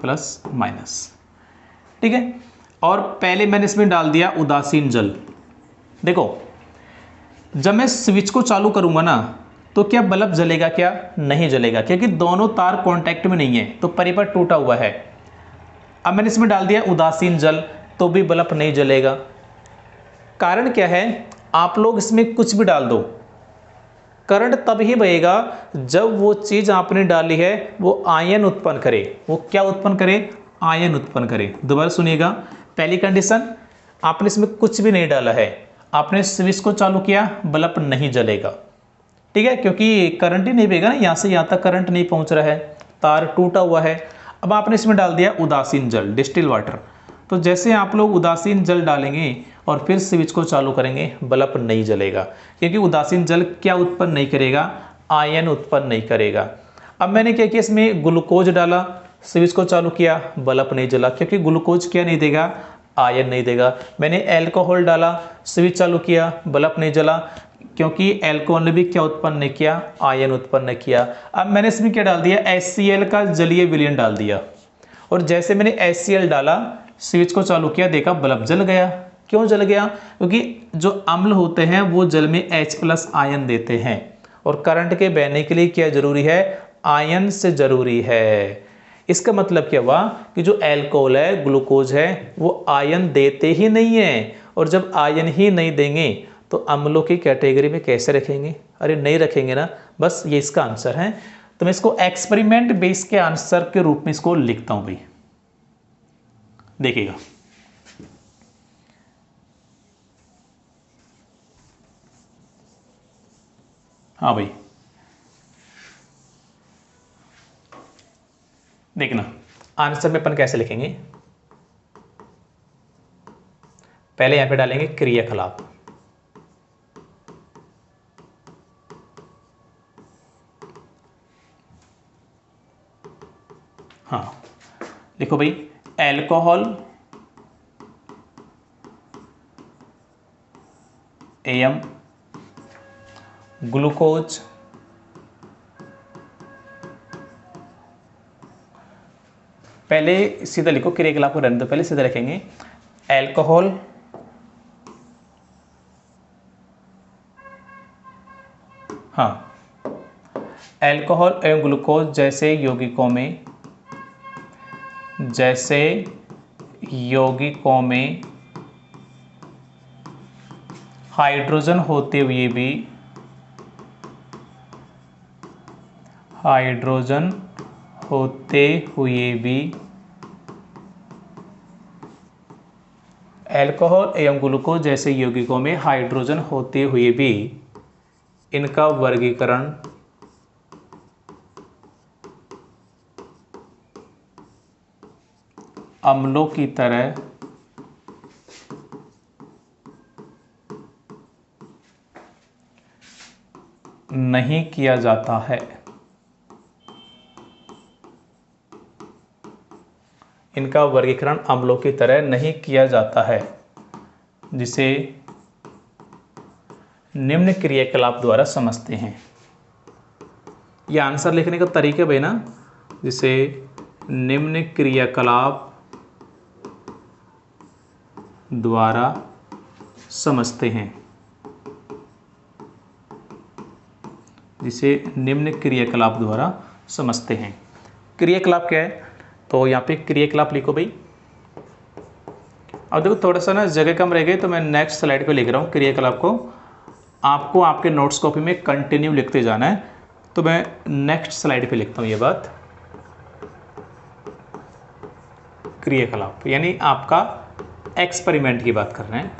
प्लस माइनस, ठीक है। और पहले मैंने इसमें डाल दिया उदासीन जल। देखो जब मैं स्विच को चालू करूंगा ना तो क्या बल्ब जलेगा? क्या नहीं जलेगा, क्योंकि दोनों तार कांटेक्ट में नहीं है, तो परिपथ टूटा हुआ है। अब मैंने इसमें डाल दिया उदासीन जल, तो भी बल्ब नहीं जलेगा। कारण क्या है? आप लोग इसमें कुछ भी डाल दो, करंट तब ही बहेगा जब वो चीज आपने डाली है वो आयन उत्पन्न करे। वो क्या उत्पन्न करे? आयन उत्पन्न करे। दोबारा सुनिएगा, पहली कंडीशन, आपने इसमें कुछ भी नहीं डाला है, आपने स्विच को चालू किया, बल्ब नहीं जलेगा, ठीक है, क्योंकि करंट ही नहीं बहेगा ना, यहां से यहां तक करंट नहीं पहुंच रहा है, तार टूटा हुआ है। अब आपने इसमें डाल दिया उदासीन जल, डिस्टिल वाटर, तो जैसे आप लोग उदासीन जल डालेंगे और फिर स्विच को चालू करेंगे, बल्ब नहीं जलेगा, क्योंकि उदासीन जल क्या उत्पन्न नहीं करेगा? आयन उत्पन्न नहीं करेगा। अब मैंने क्या किया, इसमें ग्लूकोज डाला, स्विच को चालू किया, बल्ब नहीं जला, क्योंकि ग्लूकोज क्या नहीं देगा? आयन नहीं देगा। मैंने एल्कोहल डाला, स्विच चालू किया, बल्ब नहीं जला, क्योंकि एल्कोहल ने भी क्या उत्पन्न नहीं किया? आयन उत्पन्न नहीं किया। अब मैंने इसमें क्या डाल दिया? HCl का जलीय विलयन डाल दिया, और जैसे मैंने HCl डाला, स्विच को चालू किया, देखा बल्ब जल गया। क्यों जल गया? क्योंकि जो अम्ल होते हैं वो जल में H+ आयन देते हैं, और करंट के बहने के लिए क्या जरूरी है? आयन से जरूरी है। इसका मतलब क्या हुआ कि जो एल्कोहल है, ग्लूकोज है, वो आयन देते ही नहीं है, और जब आयन ही नहीं देंगे तो अम्लों की कैटेगरी में कैसे रखेंगे? अरे नहीं रखेंगे ना। बस ये इसका आंसर है। तो मैं इसको एक्सपेरिमेंट बेस के आंसर के रूप में इसको लिखता हूं भाई, देखिएगा। हाँ भाई, देखना आंसर में अपन कैसे लिखेंगे। पहले यहां पे डालेंगे क्रियाकलाप, हाँ लिखो भाई, एल्कोहल एम ग्लूकोज पहले सीधा लिखो, क्रियाकलाप को रहने दो, पहले सीधा लिखेंगे एल्कोहल हाँ, एल्कोहल एवं ग्लूकोज जैसे यौगिकों में हाइड्रोजन होते हुए भी एल्कोहल एवं ग्लूकोज जैसे यौगिकों में हाइड्रोजन होते हुए भी इनका वर्गीकरण अम्लों की तरह नहीं किया जाता है। इनका वर्गीकरण अम्लों की तरह नहीं किया जाता है, जिसे निम्न क्रियाकलाप द्वारा समझते हैं। यह आंसर लिखने का तरीका भाई ना, जिसे निम्न क्रियाकलाप द्वारा समझते हैं, जिसे निम्न क्रियाकलाप द्वारा समझते हैं। क्रियाकलाप क्या है? तो यहाँ पे क्रियाकलाप लिखो भाई। अब देखो थोड़ा सा ना जगह कम रह गई, तो मैं नेक्स्ट स्लाइड पे लिख रहा हूँ क्रियाकलाप को। आपको आपके नोट्स कॉपी में कंटिन्यू लिखते जाना है, तो मैं नेक्स्ट स्लाइड पे लिखता हूँ ये बात। क्रियाकलाप यानी आपका एक्सपेरिमेंट की बात कर रहे हैं।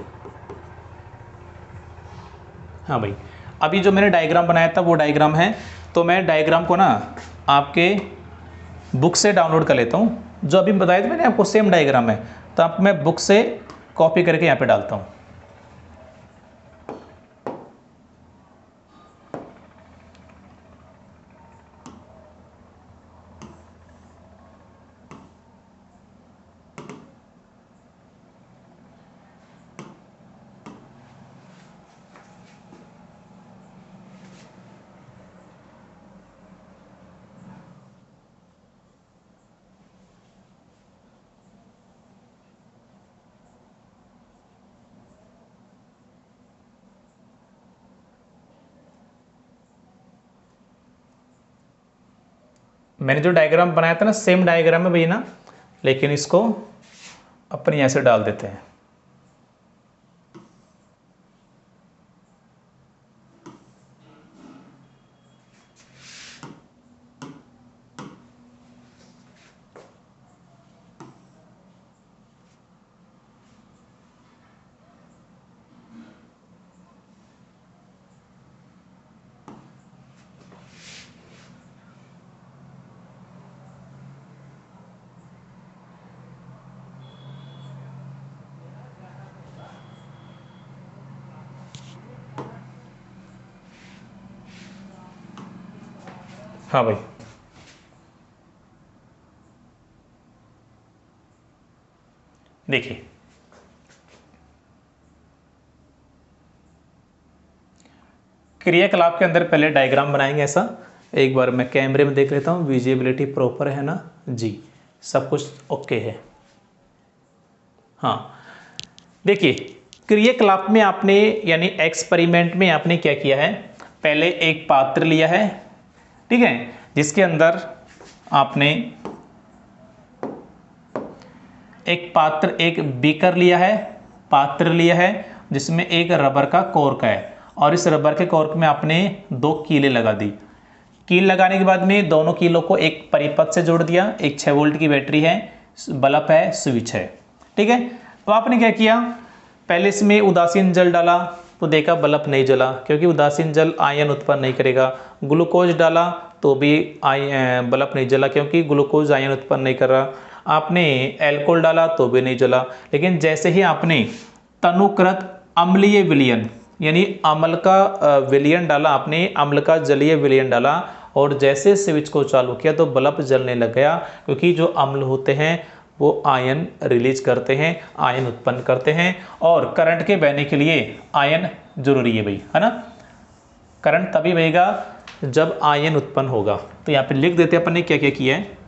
हाँ भाई, अभी जो मैंने डायग्राम बनाया था वो डायग्राम है, तो मैं डायग्राम को ना आपके बुक से डाउनलोड कर लेता हूँ। जो अभी बताया था मैंने आपको सेम डायग्राम है, तो आप मैं बुक से कॉपी करके यहाँ पे डालता हूँ। मैंने जो डायग्राम बनाया था ना सेम डायग्राम है भैया ना, लेकिन इसको अपन यहाँ से डाल देते हैं। हाँ भाई, देखिए क्रियाकलाप के अंदर पहले डायग्राम बनाएंगे ऐसा। एक बार मैं कैमरे में देख लेता हूँ, विजिबिलिटी प्रॉपर है ना जी, सब कुछ ओके है। हाँ देखिए, क्रियाकलाप में आपने यानी एक्सपेरिमेंट में आपने क्या किया है, पहले एक पात्र लिया है, ठीक है, जिसके अंदर आपने एक बीकर लिया है, पात्र लिया है जिसमें एक रबर का कॉर्क है, और इस रबर के कॉर्क में आपने 2 कीलें लगा दी। कील लगाने के बाद में दोनों कीलों को एक परिपथ से जोड़ दिया। एक 6 वोल्ट की बैटरी है, बल्ब है, स्विच है, ठीक है। तो आपने क्या किया, पहले इसमें उदासीन जल डाला तो देखा बल्ब नहीं जला, क्योंकि उदासीन जल आयन उत्पन्न नहीं करेगा। ग्लूकोज डाला तो भी बल्ब नहीं जला, क्योंकि ग्लूकोज आयन उत्पन्न नहीं कर रहा। आपने एल्कोहल डाला तो भी नहीं जला। लेकिन जैसे ही आपने तनुकृत अम्लीय विलयन यानी अम्ल का विलयन डाला, आपने अम्ल का जलीय विलयन डाला, और जैसे स्विच को चालू किया तो बल्ब जलने लग गया, क्योंकि जो अम्ल होते हैं वो आयन रिलीज करते हैं, आयन उत्पन्न करते हैं, और करंट के बहने के लिए आयन जरूरी है भाई, है ना। करंट तभी बहेगा जब आयन उत्पन्न होगा। तो यहाँ पे लिख देते हैं अपन ने क्या क्या किया है।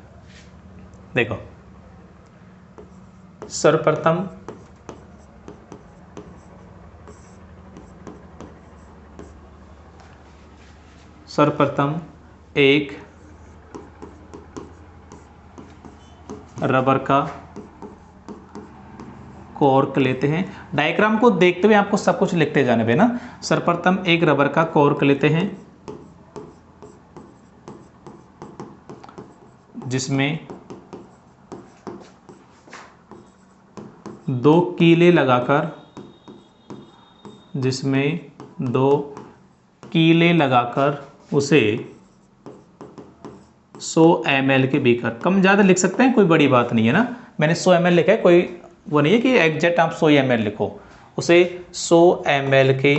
देखो, सर्वप्रथम एक रबर का कॉर्क लेते हैं। डायग्राम को देखते हुए आपको सब कुछ लिखते जाने पे ना। सर्वप्रथम एक रबर का कॉर्क लेते हैं जिसमें 2 कीले लगाकर उसे 100 ml के बीकर, कम ज़्यादा लिख सकते हैं, कोई बड़ी बात नहीं है ना। मैंने 100 ml लिखा है, कोई वो नहीं है कि एग्जैक्ट आप 100 ml लिखो। उसे 100 ml के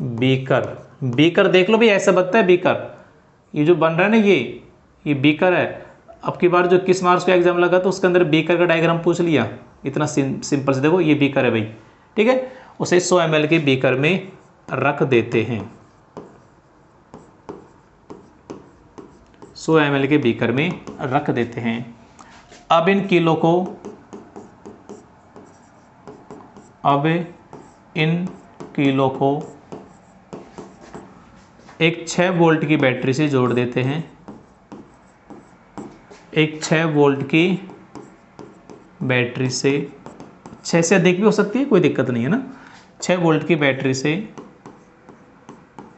बीकर देख लो भाई, ऐसा बनता है बीकर। ये जो बन रहा है ना, ये बीकर है। अब की बार जो 21 मार्च का एग्जाम लगा तो उसके अंदर बीकर का डायग्राम पूछ लिया, इतना सिंपल से। देखो ये बीकर है भाई, ठीक है। उसे 100 ml के बीकर में रख देते हैं, 100 ml के बीकर में रख देते हैं। अब इन कीलों को एक 6 वोल्ट की बैटरी से जोड़ देते हैं। एक 6 वोल्ट की बैटरी से, 6 से अधिक भी हो सकती है, कोई दिक्कत नहीं है ना। 6 वोल्ट की बैटरी से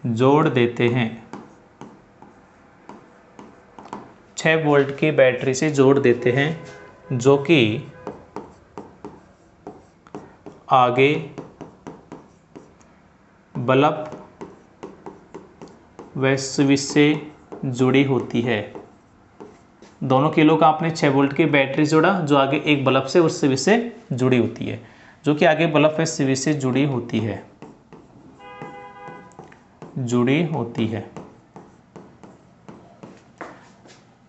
जोड़ देते हैं, 6 वोल्ट की बैटरी से जोड़ देते हैं, जो कि आगे बल्ब व स्विच से जुड़ी होती है। दोनों कीलों का आपने 6 वोल्ट की बैटरी जोड़ा, जो आगे एक बल्ब से उस स्विच से जुड़ी होती है, जो कि आगे बल्ब व स्विच से जुड़ी होती है।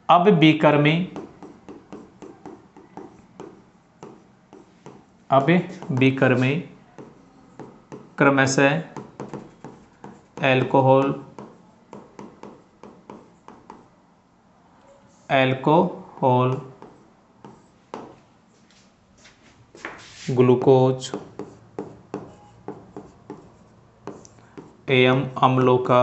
अब बीकर में क्रमशः अल्कोहल, ग्लूकोज एवं अम्लों का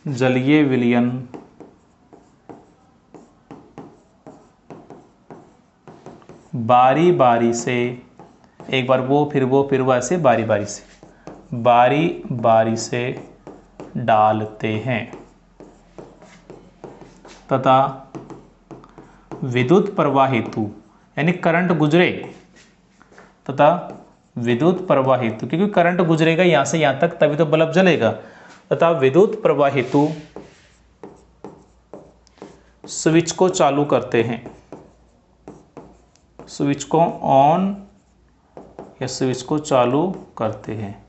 जलीय विलयन बारी बारी से, एक बार वो फिर वो फिर वो, ऐसे बारी बारी से डालते हैं तथा विद्युत प्रवाह हेतु, यानी करंट गुजरे, तथा विद्युत प्रवाह हेतु, क्योंकि करंट गुजरेगा यहां से यहां तक तभी तो बल्ब जलेगा, तथा विद्युत प्रवाह हेतु स्विच को चालू करते हैं, स्विच को ऑन या स्विच को चालू करते हैं।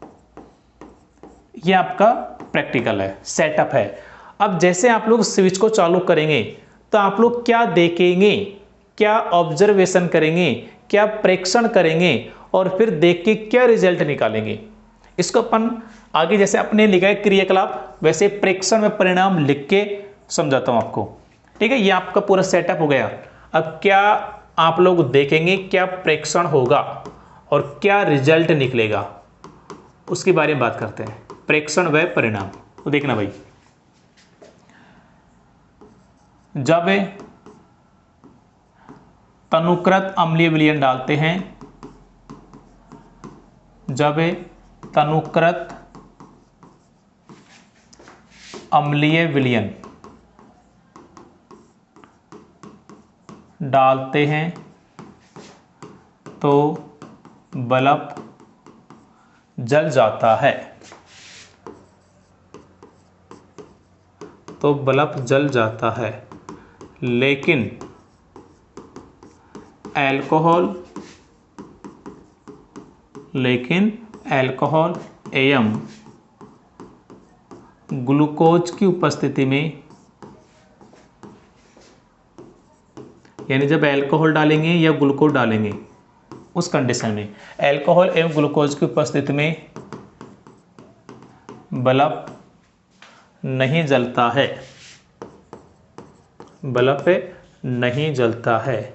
यह आपका प्रैक्टिकल है, सेटअप है। अब जैसे आप लोग स्विच को चालू करेंगे तो आप लोग क्या देखेंगे, क्या ऑब्जर्वेशन करेंगे, क्या प्रेक्षण करेंगे और फिर देख के क्या रिजल्ट निकालेंगे, इसको अपन आगे जैसे अपने लिखा है क्रियाकलाप, वैसे प्रेक्षण में परिणाम लिख के समझाता हूं आपको। ठीक है, ये आपका पूरा सेटअप हो गया। अब क्या आप लोग देखेंगे, क्या प्रेक्षण होगा और क्या रिजल्ट निकलेगा, उसके बारे में बात करते हैं। प्रेक्षण व परिणाम, तो देखना भाई, जब तनुकृत अम्लीय विलयन डालते हैं, जब तनुकृत अम्लीय विलयन डालते हैं तो बल्ब जल जाता है, तो बल्ब जल जाता है। लेकिन अल्कोहल एवं ग्लूकोज की उपस्थिति में, यानी जब अल्कोहल डालेंगे या ग्लूकोज डालेंगे उस कंडीशन में, अल्कोहल एवं ग्लूकोज की उपस्थिति में बल्ब नहीं जलता है, बल्ब नहीं जलता है।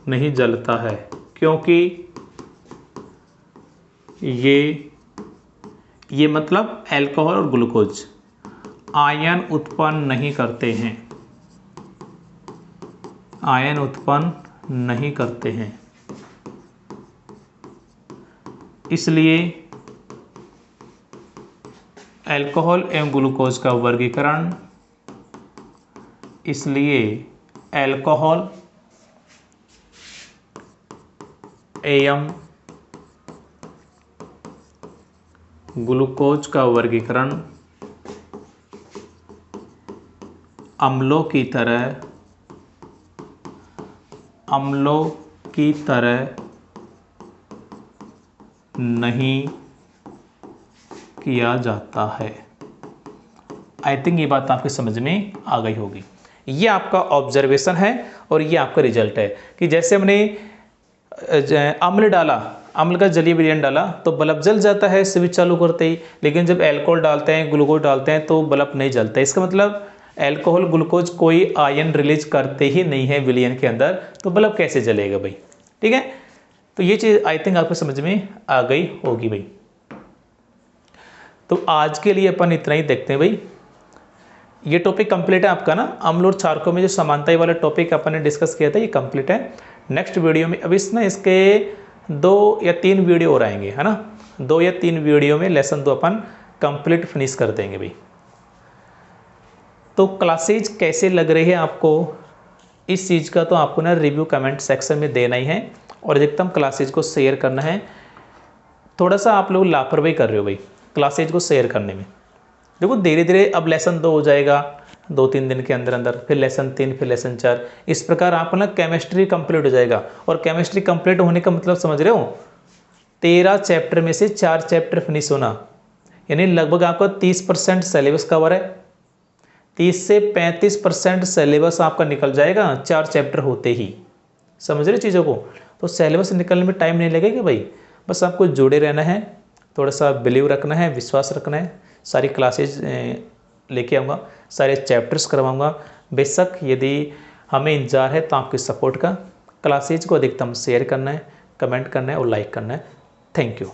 नहीं जलता है क्योंकि ये मतलब अल्कोहल और ग्लूकोज आयन उत्पन्न नहीं करते हैं, आयन उत्पन्न नहीं करते हैं। इसलिए अल्कोहल एवं ग्लूकोज का वर्गीकरण, इसलिए अल्कोहल एवं ग्लूकोज का वर्गीकरण अम्लों की तरह नहीं किया जाता है। आई थिंक ये बात आपके समझ में आ गई होगी। ये आपका ऑब्जर्वेशन है और ये आपका रिजल्ट है कि जैसे हमने अम्ल डाला, अम्ल का जलीय विलयन डाला तो बल्ब जल जाता है स्विच चालू करते ही, लेकिन जब अल्कोहल डालते हैं, ग्लूकोज डालते हैं तो बल्ब नहीं जलता। इसका मतलब अल्कोहल ग्लूकोज कोई आयन रिलीज करते ही नहीं है विलयन के अंदर, तो बल्ब कैसे जलेगा भाई। ठीक है, तो ये चीज़ आई थिंक आपको समझ में आ गई होगी भाई। तो आज के लिए अपन इतना ही देखते हैं भाई। ये टॉपिक कंप्लीट है आपका ना, अम्ल और क्षारकों में जो समानता वाला टॉपिक अपन ने डिस्कस किया था, ये कंप्लीट है। नेक्स्ट वीडियो में अब इसके 2 या 3 वीडियो और आएंगे, है ना। 2 या 3 वीडियो में लेसन 2 अपन कंप्लीट फिनिश कर देंगे भाई। तो क्लासेज कैसे लग रही है आपको, इस चीज़ का तो आपको ना रिव्यू कमेंट सेक्शन में देना ही है और अधिकतम क्लासेज को शेयर करना है। थोड़ा सा आप लोग लापरवाही कर रहे हो भाई क्लासेज को शेयर करने में। देखो धीरे धीरे अब लेसन 2 हो जाएगा 2-3 दिन के अंदर अंदर, फिर लेसन 3, फिर लेसन 4, इस प्रकार आप ना केमिस्ट्री कंप्लीट हो जाएगा। और केमिस्ट्री कंप्लीट होने का मतलब समझ रहे हो, 13 चैप्टर में से 4 चैप्टर फिनिश होना, यानी लगभग आपका 30% सिलेबस कवर है। 30 से 35% सिलेबस आपका निकल जाएगा 4 चैप्टर होते ही। समझ रहे चीज़ों को, तो सिलेबस निकलने में टाइम नहीं लगेगा भाई। बस आपको जुड़े रहना है, थोड़ा सा बिलीव रखना है, विश्वास रखना है। सारी क्लासेज लेके आऊँगा, सारे चैप्टर्स करवाऊँगा। बेशक यदि हमें इंतजार है तो आपके सपोर्ट का। क्लासेज को अधिकतम शेयर करना है, कमेंट करना है और लाइक करना है। Thank you.